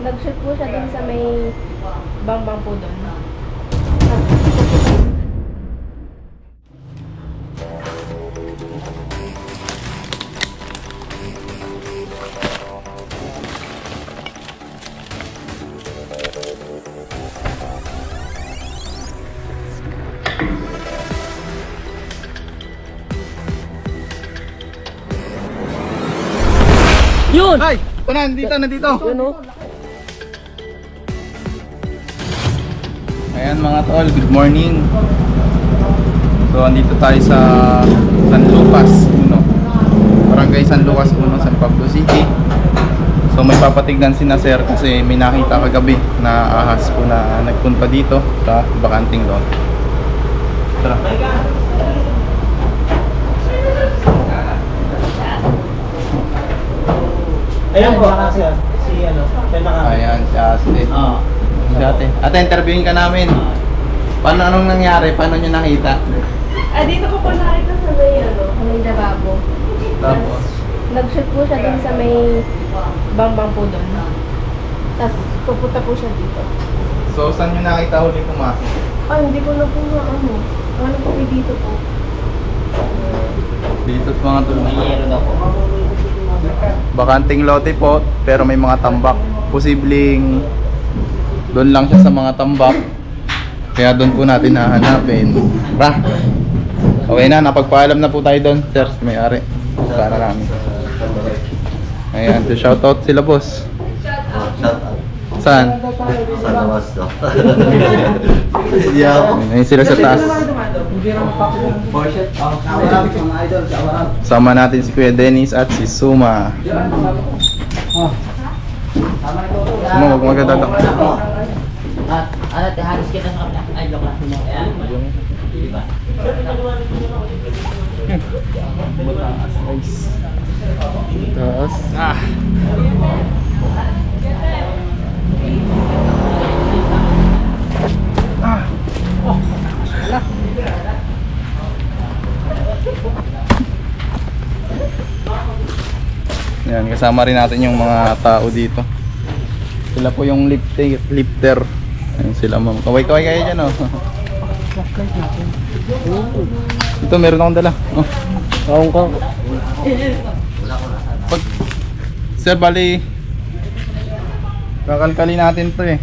Nag-shoot po siya dun sa may bangbang po dun. Yun! Ay! Ito na, nandito. Yun o. Ayan mga tol, good morning. So andito tayo sa San Lucas 1, Barangay San Lucas 1, San Pablo City. So may papatignan si Sir kasi may nakita kagabi na ahas po na nagpunta dito sa bakanting lot. Tara. Ayan po. Si ano, Ayan, si Ate. Si Ate. Ate, interviewin ka namin. Paano, anong nangyari? Paano nyo nakita? Dito ko po nakita sa may may lababo. Tapos? Nag-shoot po siya dun sa may bangbang po dun. Tapos pupunta po siya dito. So, saan nyo nakita huli pumasok? Hindi ko na po ano po dito po. Dito sa mga tulong. Bakanting lote po, pero may mga tambak. Posibleng doon lang siya sa mga tambak. Kaya doon po natin hahanapin. Okay na, napagpaalam na po tayo doon, sir, may-ari. Para namin. Ayan, so shoutout sila boss. Saan? Sa labas to. Ayun sila sa taas. Sama natin si Kuya Dennis at si Suma. Suma, huwag magdadala. Ano, halos kita sa kapila. Ay, joke lang. Ayan. Diba? Taas. Yan, kasama rin natin yung mga tao dito. Sila po yung lifter. Ayun sila ma'am. Kaway-kaway kayo dyan oh. Ito meron akong dala. Oh. Pag, sir, bali kakalkali natin to eh.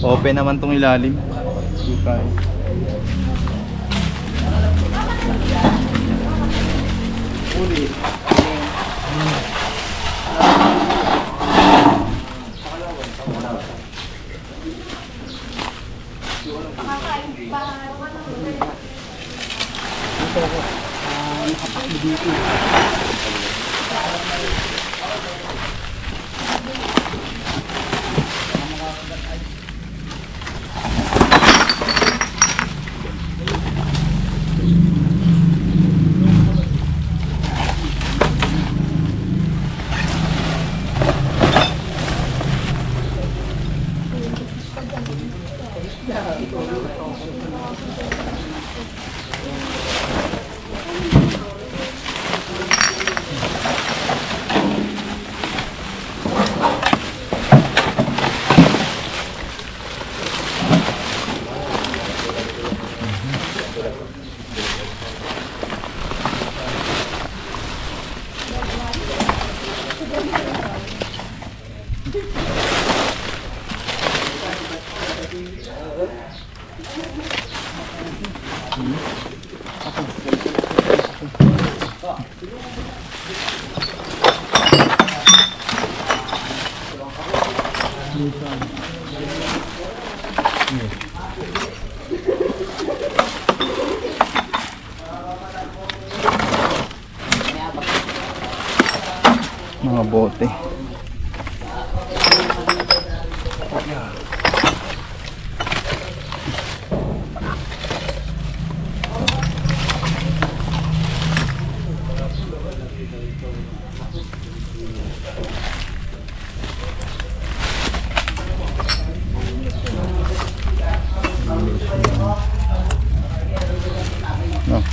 Open naman tong ilalim. Okay. Mga bote. No.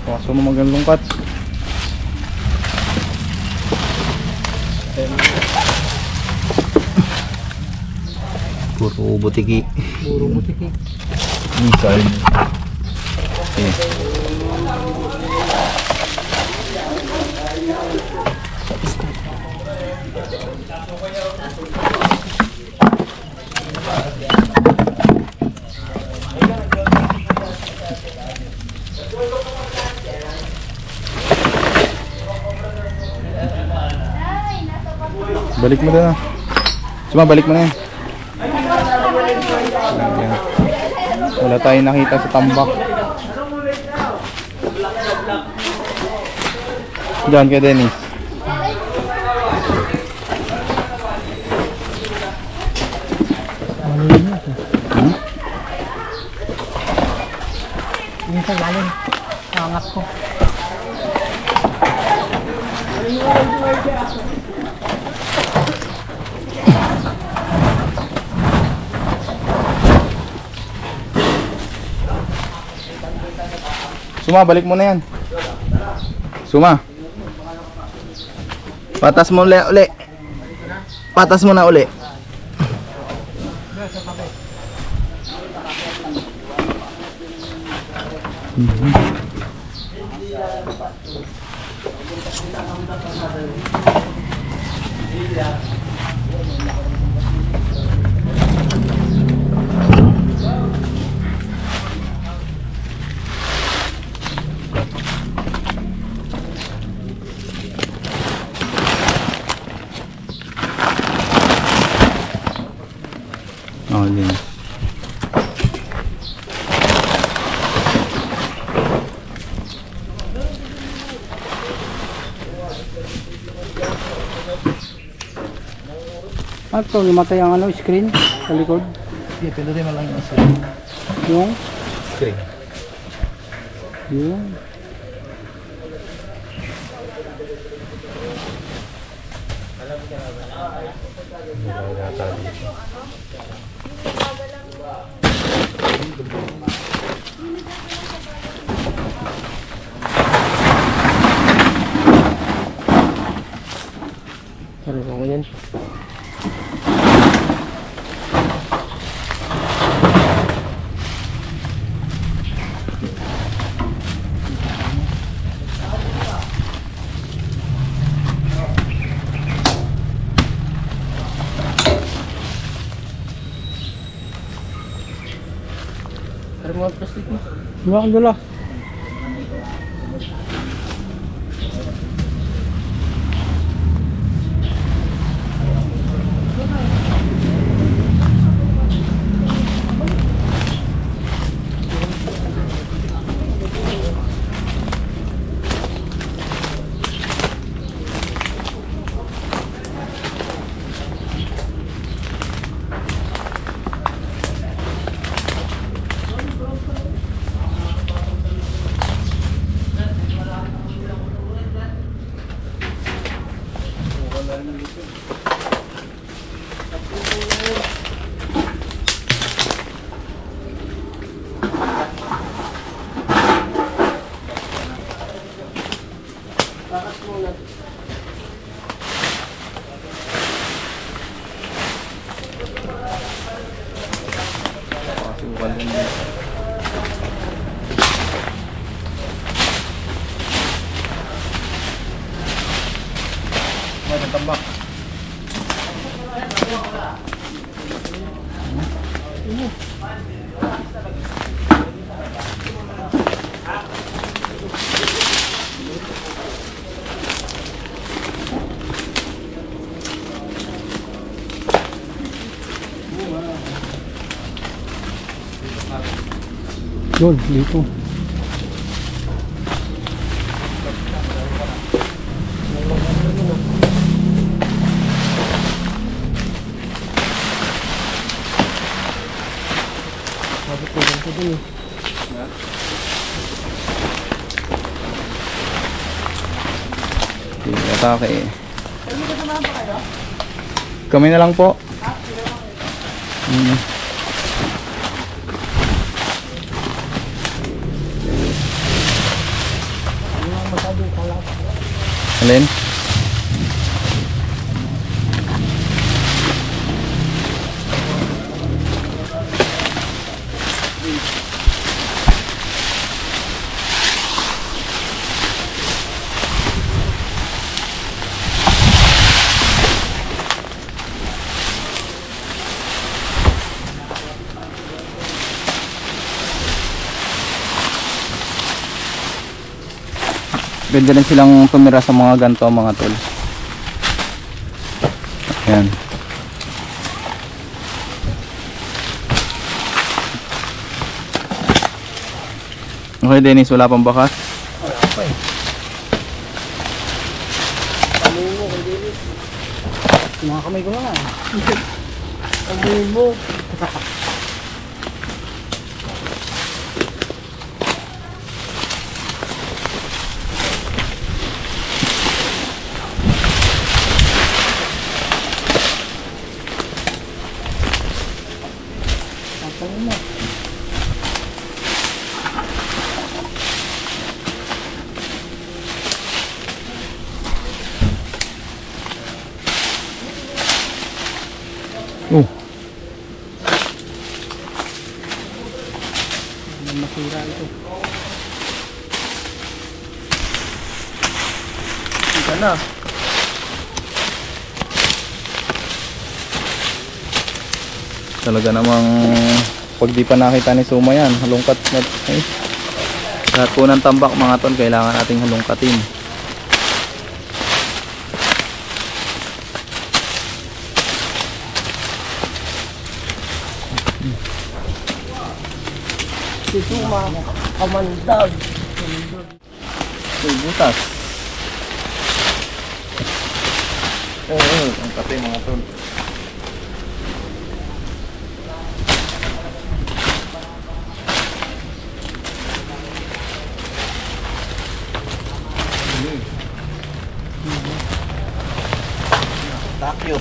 Kaso mo magalungkat. Puro butiki. Puro butiki. Misal. Okay. Balik mo na. Suma, balik mo na yan. Ayan. Wala tayong nakita sa tambak. Diyan kay Dennis. Hmm? Yung sa galing. Nangat ko. Suma, balik mo na yan. Suma. Patas mo uli. Patas mo na uli. Oh, yun. Ito, namatay ang ano, screen sa likod. Hindi, pindutin mo lang yung screen. Yung? Screen. Yung? Ano ko yan? Pero mga plastic mo. Mga dala. Tambak. Yun, dito. Sige, atake. Kami na lang po. Alin? Ganda rin silang tumira sa mga ganito mga tol. Ayan. Okay Dennis, wala pang bakas? Wala pa eh. Pamungo kay Dennis. Mga kamay ko nga. Pamungo. Oh, Masira ito. Ika na. talaga namang pag di pa nakita ni Suma yan, halungkat na. Ay. Lahat po ng tambak mga tol, kailangan nating halungkatin. Si Suma, kamandag. Uy, butas. Oo, ang kape mga tol. Takyo.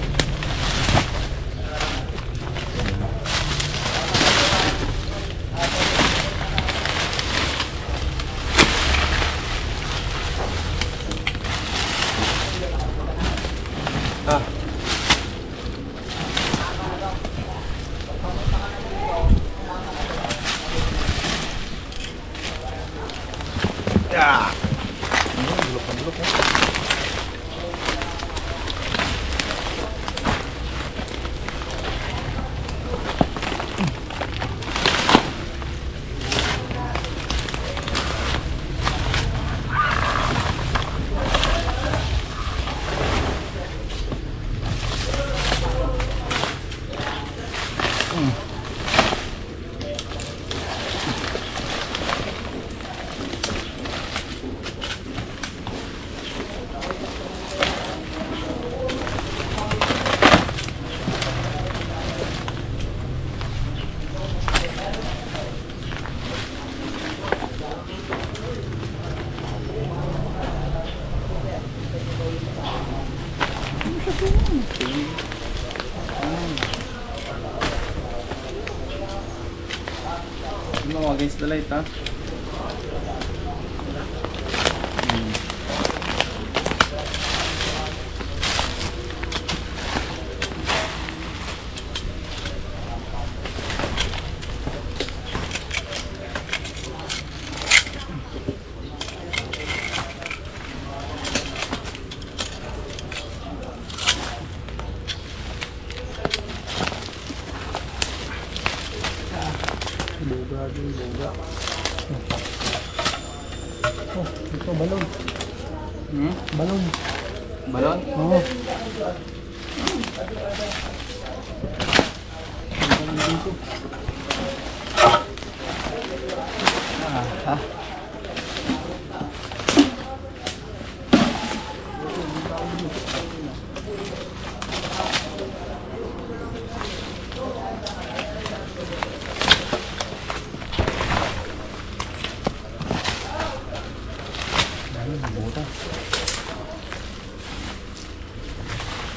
No, against the light, ha? Oh, ito balon. Balon. Balon? Oo. Ha?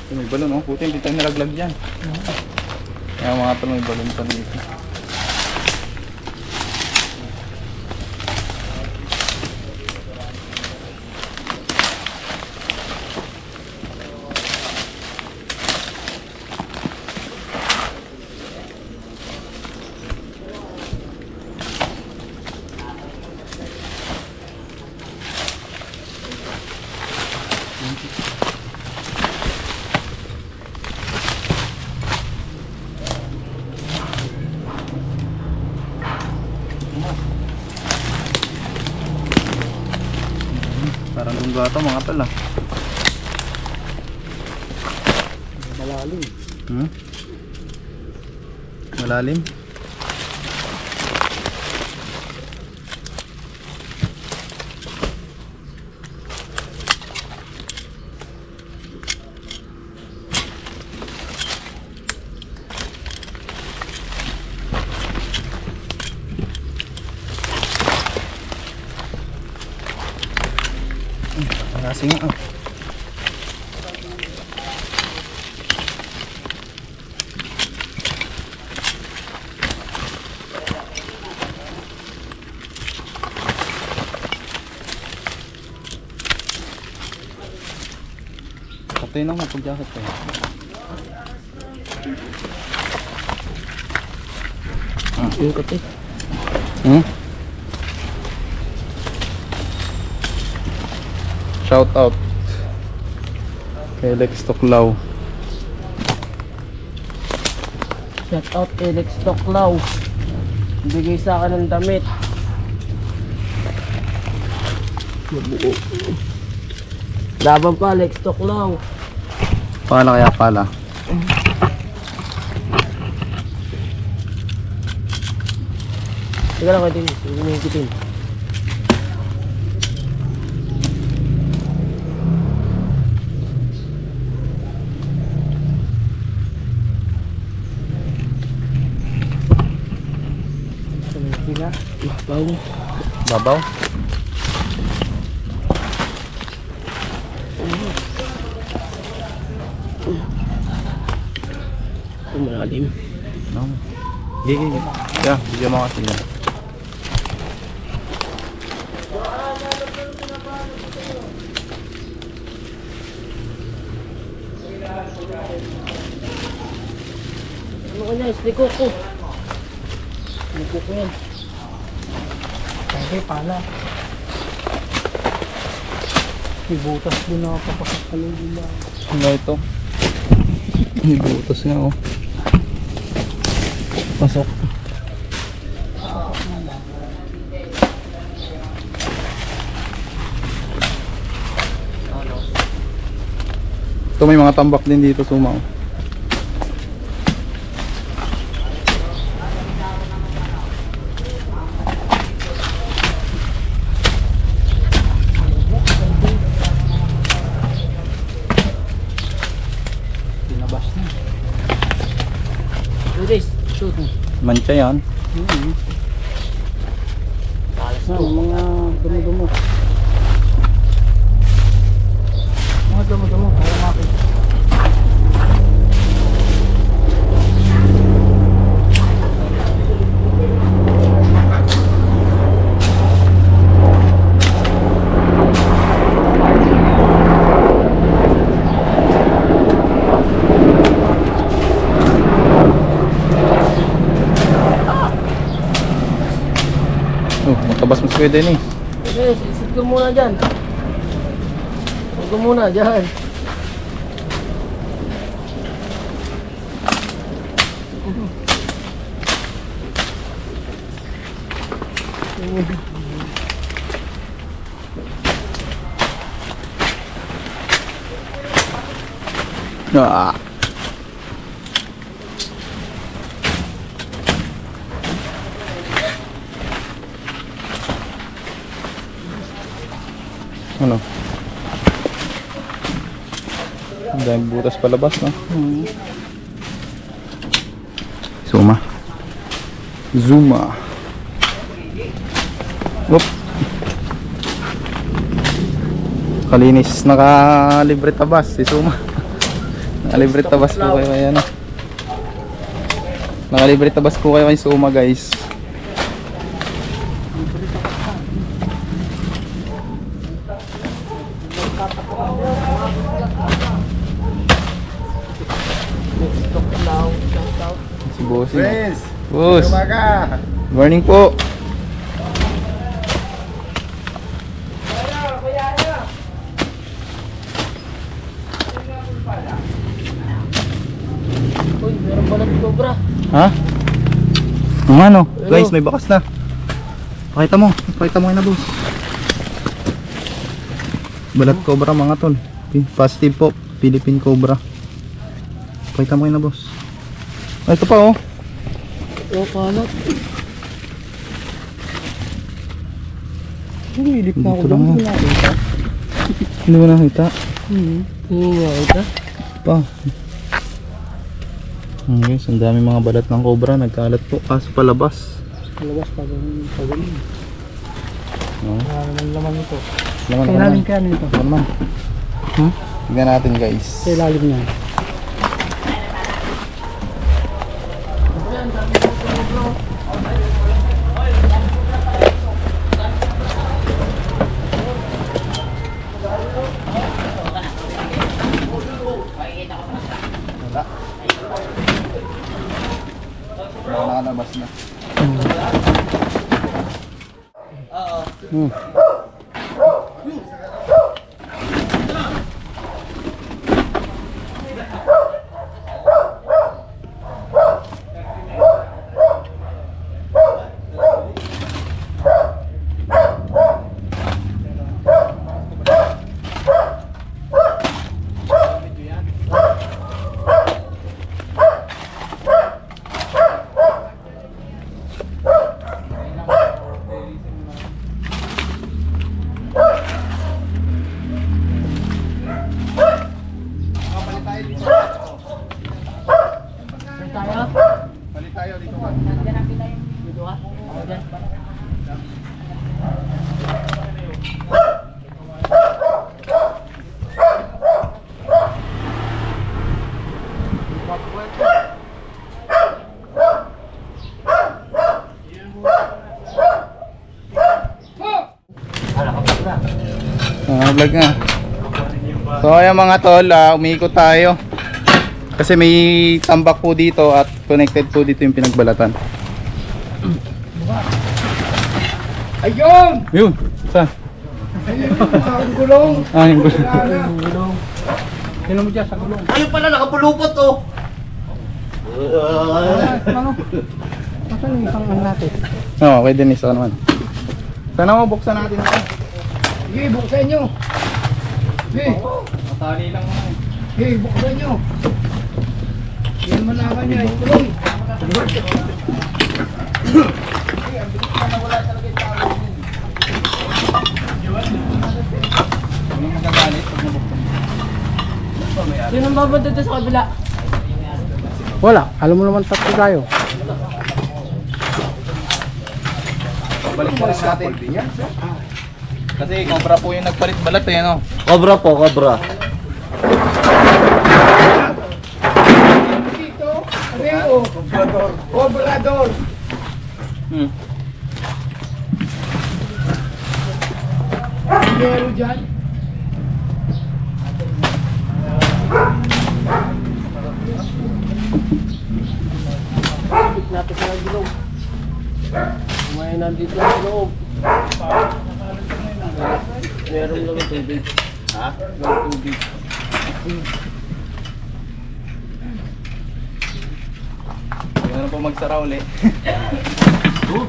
May balon, oh. Puti, hindi tayo nalaglag dyan. Kaya mga tol, may balon pa dito. Parang lungga ito mga tol ah. Malalim. Malalim. Kasi nga oh. Patay na ako pag-jacket ko. Yung kape. Shout out kay Lex Toklaw. Shout out kay Lex Toklaw. Bigay sa akin ng damit. Mabuo. Laban pa, Lex Toklaw. Pala kaya pala. Teka lang kayo din. Humihigitin. Babaw. Malalim. No. Gigi. Yeah, bigyan mo kasi yan. Ano ko niya? Isliko ko. Isliko ko yan. Kasi pala. May butas din na papasok ka lang din lang. Ano ito? May butas nga oh. Pasok. Ito may mga tambak din dito sumaw. Pinabas na. Do this. Shoot. Mancha yan. Talas Na, to. mga dumo-dumo. Mga dumo-dumo. Para makita. Matabas mo pwede ni. Yes, isit ko muna dyan. Isit ko muna dyan. Ah. Ano? Ang daming butas palabas, no? Zuma. Zuma. Whoop. Kalinis, naka-libre tabas si Zuma. Nakalibre tabas po kayo kay ano. Nakalibre tabas po kayo kay Suma guys. Si Bossing. Friends, Boss. umaga. Morning po. Uy, meron pala ng cobra. Ha? Ang ano? Guys, may bakas na. Pakita mo yun na boss. Balat cobra mga tol. Positive po, Philippine cobra. Pakita mo yun na boss. Ito pa oh. Oh, kalat. Humilip na ako Dito doon. lang, Hindi nakita. Hindi mo nakita? Oo nga, ito. Pa. Guys, ang dami mga balat ng cobra. Nagkalat po kaso palabas. Labas pa doon. Pagaling. Oh. Ang laman nito. Laman, Kailalim kaya nito. Laman. Tignan natin guys. Kailalim niya. Nakalabas na. Balik tayo dito ba? Dito ka? Oo, dyan. Vlog nga. So ayan mga tol, umiikot tayo. Kasi may tambak po dito at connected po dito yung pinagbalatan. Ayun! Yun, saan? Ayun! Ang gulong! Yung gusto. Ang gulong. Sino mo dyan sa gulong? Ayun pala, nakapulupot oh. Ano? Saan yung isang ano natin? Oo, pwede nisa naman. Sana mo buksan natin ito. Sige, buksan nyo! Sige! Matali lang naman. Sige, buksan nyo! Yan malaman niya, yung gulong! Ano magagalit pag nabuksan? Sino ang babanda doon sa kabila? Wala, alam mo naman tatlo tayo. Balik na lang natin. Kasi cobra po yung nagpalit balat eh, no? Cobra po, cobra. Dito, Rio, Obrador. Meron dyan. Natin sa gulong. May nandito sa loob. Meron lang yung tubig. Ha? Meron tubig. Ano po magsara uli?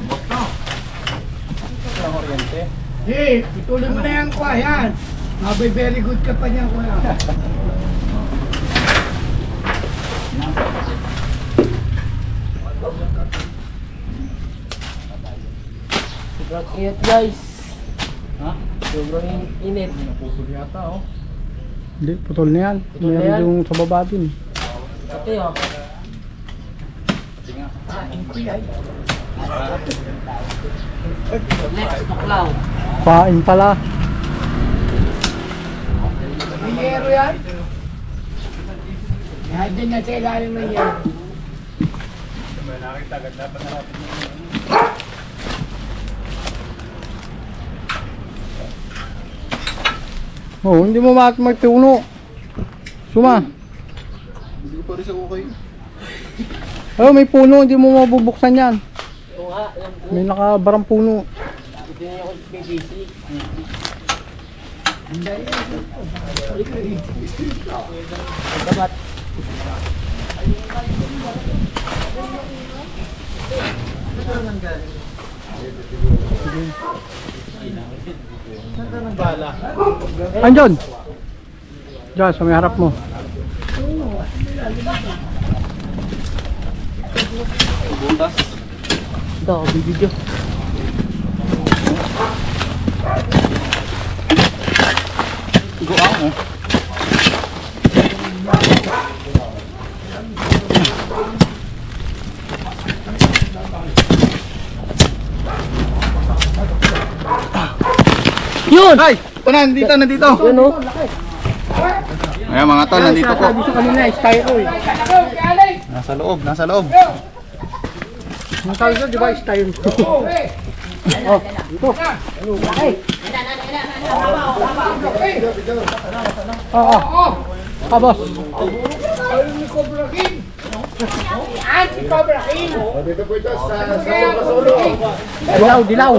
Basta. Ang kuryente. Hey, ituloy mo na yan, kwa, yan. Mabe, very good ka pa niyan, kwa. Sobrang init guys. Ha? Sobrang init. Napusol yata oh. Hindi, putol na yan. Putol na Meron yan? yung sa baba din. Ate oh. Sige nga. Next, tuklaw. Pain pala. Mayero yan? Nandun na sa ilalim na yan. Oh, hindi mo magtuno. Suma. Hindi pa rin sa okay. Oh, may puno, hindi mo mabubuksan yan. Oo nga, alam ko. May nakabarang puno. Ito na yung BBC. Kabat. Andyan. Diyan, sa may harap mo. Butas. Ito, bibidyo. Guang oh. Yun! Ay! Ito na, nandito. Yun o. Ayan mga tol, nandito po. Sabi sa kanina, styro eh. Nasa loob. Ang tawag doon, di ba, styro? Oh, dito. Oo. Ah, boss. Ayun ni Cobra King. Si Cobra King. Dito po ito sa Kasolo. Dilaw.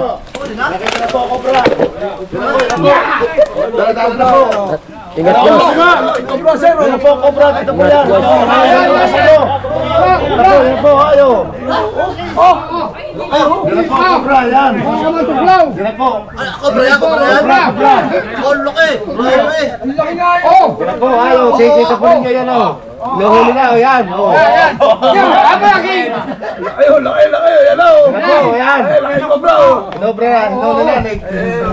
Daladala na po. Ingat yun. Cobra sir, ano po Cobra? Dito po yan. Kasolo. Yan po, ayo. Yan po Cobra, yan. Yan po. Cobra yan, Cobra yan. Oh, laki. Yan po, ayo. Dito po ninyo yan, oh. Nahuli na, oh, yan. Oh. Laki. Yan, oh. Yan po, yan. Cobra yan. Nahuli na,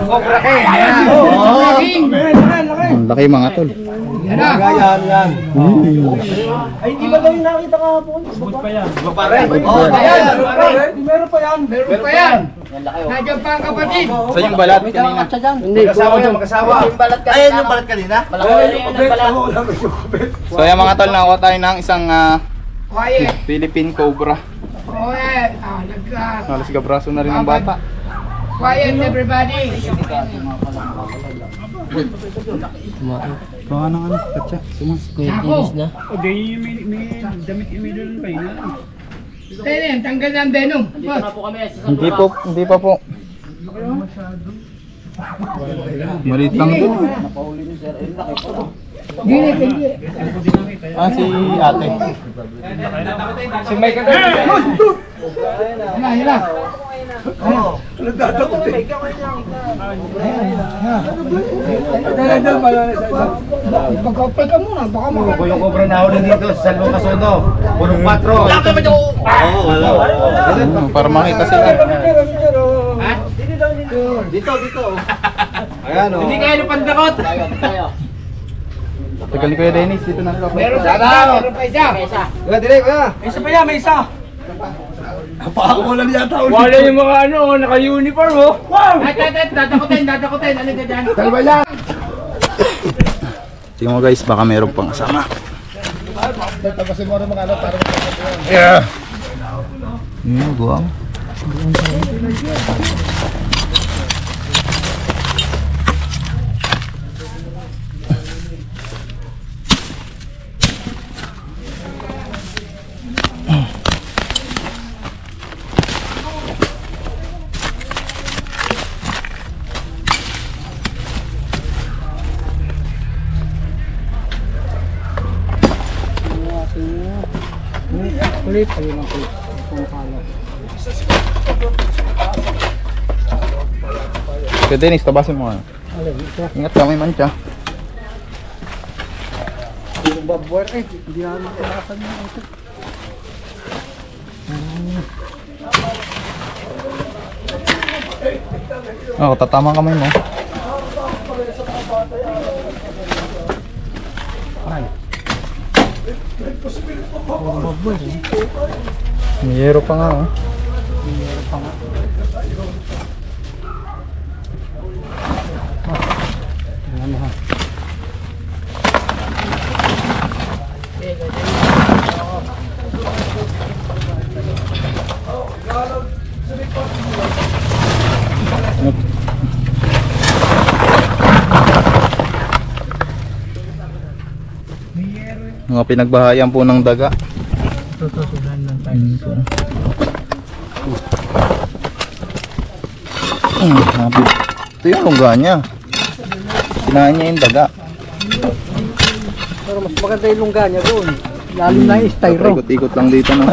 Cobra King. Yan. Ang laki mga tol. Yan. Ay, di ba daw yung nakita kahapon? Meron pa yan. Nandiyan pa ang kapatid. Sa yung balat kanina. Hindi, Magkasawa. Ayun yung balat kanina? malaki yung pala. So ayan mga tol, nakakuha tayo ng isang Quiet. Philippine Cobra. Quiet. Halos gabraso na rin ng bata. Quiet everybody. Baka ng ano, katsa. Dinis na. Tenen, tanggal ng venom. Dito na po kami sa Hindi pa po. Maliit lang ito. Dili, hindi. Ah, si ate. Si Mike ate. Hila. Pagkapay ka muna, baka Ito yung Cobra na huli dito sa San Lucas Uno. Purong 4. Para makita sila. Dito. Ayan, oh. Hindi kayo napandakot. Tayo. Tagal ni Kuya Dennis dito na lang. Meron pa isa, meron pa isa. Kesa. Kuya, dili, kuya. Pakakulan yata ulit. Wala yung mga ano, naka-uniform oh. Dadakutin. Ano ka dyan? Dalawa yan. Tingnan mo guys, baka meron pang kasama. Tapasin mo rin mga ano para Yeah. Guwang. Kulit. Ayun ang kulit. Pumapalo. Kuya Dennis, tabasin mo. Ingat ka, may mancha. Yung babwar eh. Hindi namin kailangan yung ito. Oh, tatama kamay mo. Miyero pa nga oh. Ano ha? Mga pinagbahayan po ng daga. Ito yung lungga niya. Kinain niya yung daga. Pero mas maganda yung lungga niya doon. Lalo na yung styro. Ikot-ikot lang dito no.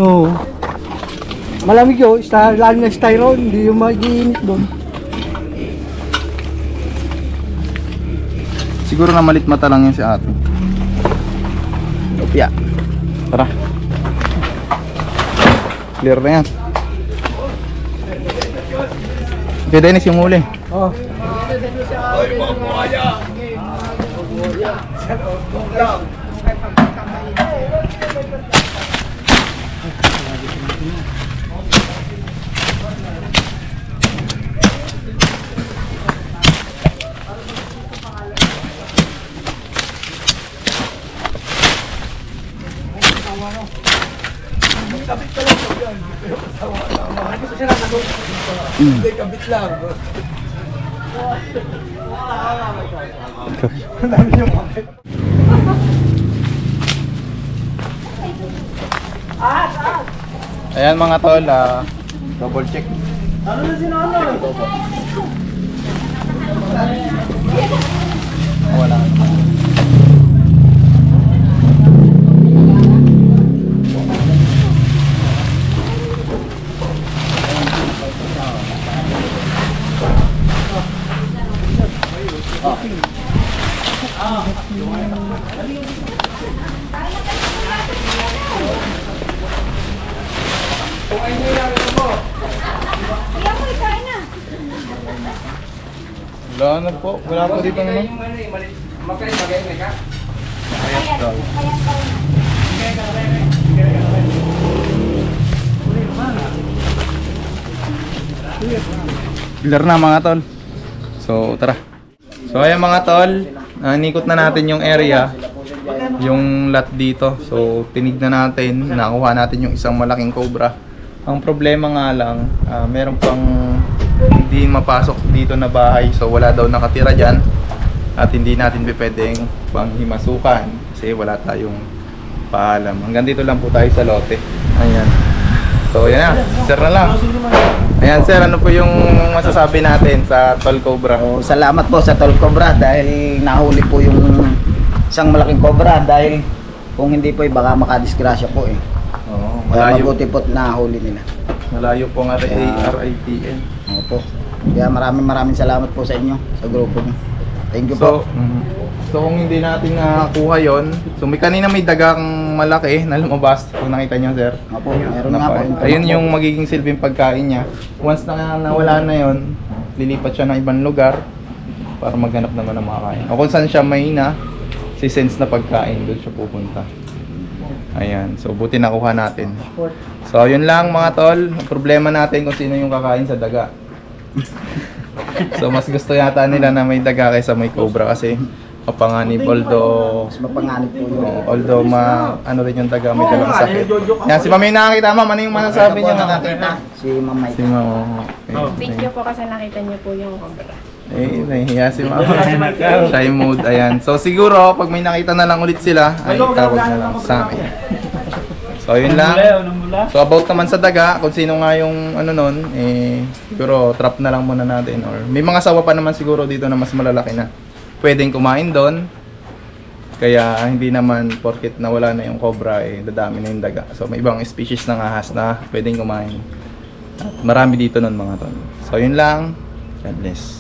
Oo. Malamig yun, lalo na styro, hindi yung mag-iinit doon. Siguro na malit mata lang yan si ate. Opya. Tara. Clear na yan. Okay, Dennis, yung huli. Oh. Ayan mga tol, double check. Wala. Wala na po. Wala po dito naman. Clear na mga tol. So tara. So ayan mga tol, nikot na natin yung area, yung lot dito. So tinignan natin, nakuha natin yung isang malaking cobra. Ang problema nga lang, meron pang hindi mapasok dito na bahay. So wala daw nakatira dyan. At hindi natin pwedeng panghimasukan kasi wala tayong paalam. Hanggang dito lang po tayo sa lote. Ayan. So yan na, sir na lang. Ayan sir, ano po yung masasabi natin sa Tol Cobra? Oh, salamat po sa Tol Cobra dahil nahuli po yung isang malaking cobra dahil kung hindi po baka makadisgrasya po eh. Oo, Kaya malayo, mabuti po nahuli nila. malayo po nga Yeah. RITN. Opo. Kaya maraming salamat po sa inyo, sa grupo niyo. Thank you po. So kung hindi natin nakuha yon, so may kanina may dagang malaki na lumabas. Kung nakita niyo sir. Opo, meron nga po. Ayun yung magiging silbing pagkain niya. Once na nawala na yon, lilipat siya ng ibang lugar para maghanap naman ng makakain. O kung saan siya may na, si sense na pagkain, doon siya pupunta. Ayan, so buti nakuha natin. So yun lang mga tol, ang problema natin kung sino yung kakain sa daga. So mas gusto yata nila na may daga kaysa may cobra kasi kapanganib, although Mas mapanganib po yun. although ano rin yung daga, may dalang sakit. Yan, si Ma'am yung nakakita, Ma'am, ano yung masasabi niyo na nakita? Si Mamay. Si Ma'am, Video po kasi nakita niyo po yung cobra. nahihiya si Ma'am. Shy mode, ayan. So siguro, pag may nakita na lang ulit sila, ay tawag na lang sa amin. So yun lang. So about naman sa daga, kung sino nga yung ano nun, siguro trap na lang muna natin. Or may mga sawa pa naman siguro dito na mas malalaki na pwedeng kumain doon. Kaya hindi naman porket nawala na yung cobra, dadami na yung daga. So may ibang species ng ahas na pwedeng kumain. At marami dito nun mga ton. So yun lang. God bless.